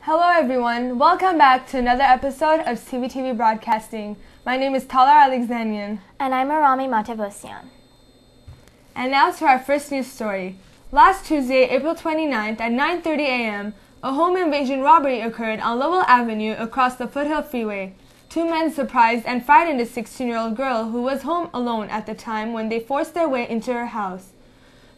Hello everyone, welcome back to another episode of Cvtv Broadcasting. My name is Talar Alexandrian. And I'm Arami Matevosian. And now to our first news story. Last Tuesday, April 29th at 9:30 a.m., a home invasion robbery occurred on Lowell Avenue across the Foothill Freeway. Two men surprised and frightened a 16-year-old girl who was home alone at the time when they forced their way into her house.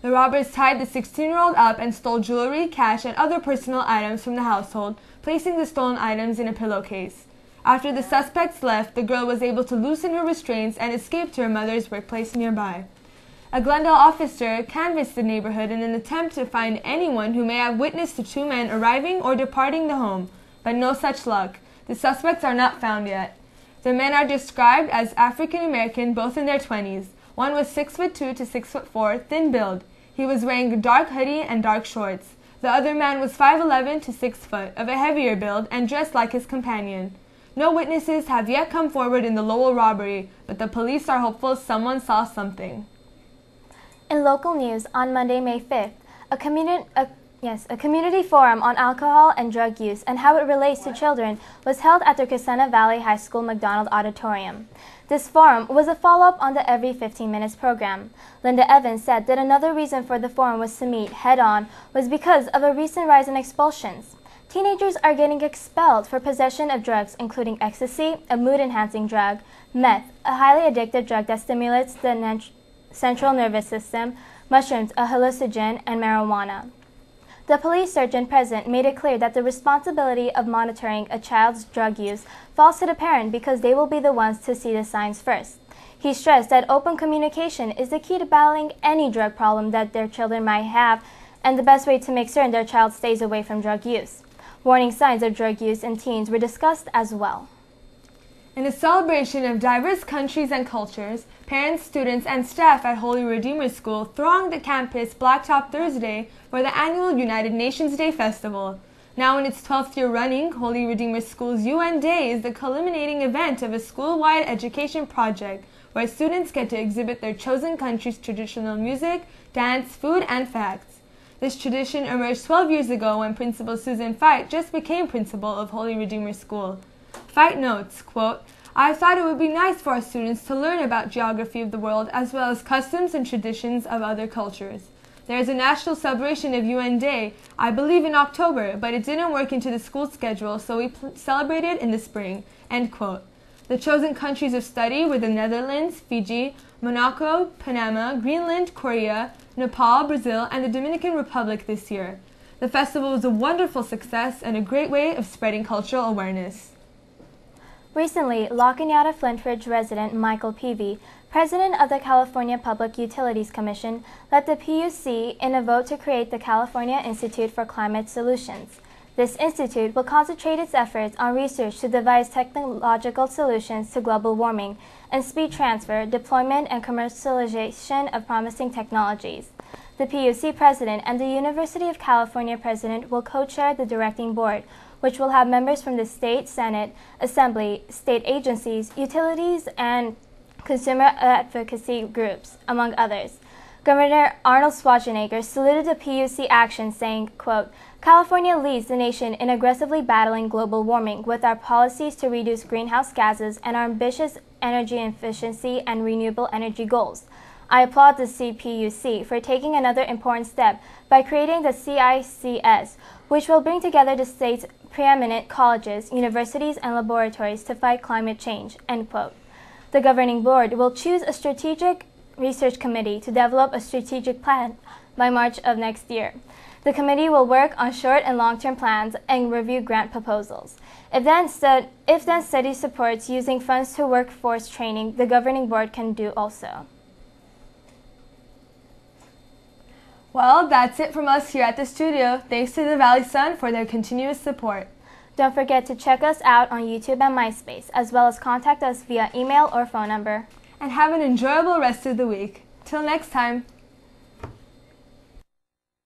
The robbers tied the 16-year-old up and stole jewelry, cash, and other personal items from the household, placing the stolen items in a pillowcase. After the suspects left, the girl was able to loosen her restraints and escape to her mother's workplace nearby. A Glendale officer canvassed the neighborhood in an attempt to find anyone who may have witnessed the two men arriving or departing the home, but no such luck. The suspects are not found yet. The men are described as African American, both in their 20s. One was 6'2" to 6'4", thin build. He was wearing a dark hoodie and dark shorts. The other man was 5'11" to 6 foot, of a heavier build, and dressed like his companion. No witnesses have yet come forward in the Lowell robbery, but the police are hopeful someone saw something. In local news, on Monday, May 5th, a community forum on alcohol and drug use and how it relates to children was held at the Crescenta Valley High School McDonald Auditorium. This forum was a follow-up on the Every 15 Minutes program. Linda Evans said that another reason for the forum was to meet head-on was because of a recent rise in expulsions. Teenagers are getting expelled for possession of drugs including ecstasy, a mood-enhancing drug, meth, a highly addictive drug that stimulates the central nervous system, mushrooms, a hallucinogen, and marijuana. The police surgeon present made it clear that the responsibility of monitoring a child's drug use falls to the parent because they will be the ones to see the signs first. He stressed that open communication is the key to battling any drug problem that their children might have and the best way to make certain their child stays away from drug use. Warning signs of drug use in teens were discussed as well. In a celebration of diverse countries and cultures, parents, students, and staff at Holy Redeemer School thronged the campus Blacktop Thursday for the annual United Nations Day Festival. Now in its 12th year running, Holy Redeemer School's UN Day is the culminating event of a school-wide education project where students get to exhibit their chosen country's traditional music, dance, food, and facts. This tradition emerged 12 years ago when Principal Susan Fite just became principal of Holy Redeemer School. Fite notes, quote, "I thought it would be nice for our students to learn about geography of the world as well as customs and traditions of other cultures. There is a national celebration of UN Day, I believe in October, but it didn't work into the school schedule, so we celebrated in the spring," end quote. The chosen countries of study were the Netherlands, Fiji, Monaco, Panama, Greenland, Korea, Nepal, Brazil, and the Dominican Republic this year. The festival was a wonderful success and a great way of spreading cultural awareness. Recently, La Cañada Flintridge resident Michael Peavy, president of the California Public Utilities Commission, led the PUC in a vote to create the California Institute for Climate Solutions. This institute will concentrate its efforts on research to devise technological solutions to global warming and speed transfer, deployment, and commercialization of promising technologies. The PUC president and the University of California president will co-chair the directing board, which will have members from the state, Senate, Assembly, state agencies, utilities, and consumer advocacy groups, among others. Governor Arnold Schwarzenegger saluted the PUC action, saying, quote, "California leads the nation in aggressively battling global warming with our policies to reduce greenhouse gases and our ambitious energy efficiency and renewable energy goals. I applaud the CPUC for taking another important step by creating the CICS, which will bring together the state's preeminent colleges, universities, and laboratories to fight climate change," end quote. The governing board will choose a strategic research committee to develop a strategic plan by March of next year. The committee will work on short and long-term plans and review grant proposals. If then study supports using funds to workforce training, the governing board can do also. Well, that's it from us here at the studio. Thanks to the Valley Sun for their continuous support. Don't forget to check us out on YouTube and MySpace, as well as contact us via email or phone number. And have an enjoyable rest of the week. Till next time.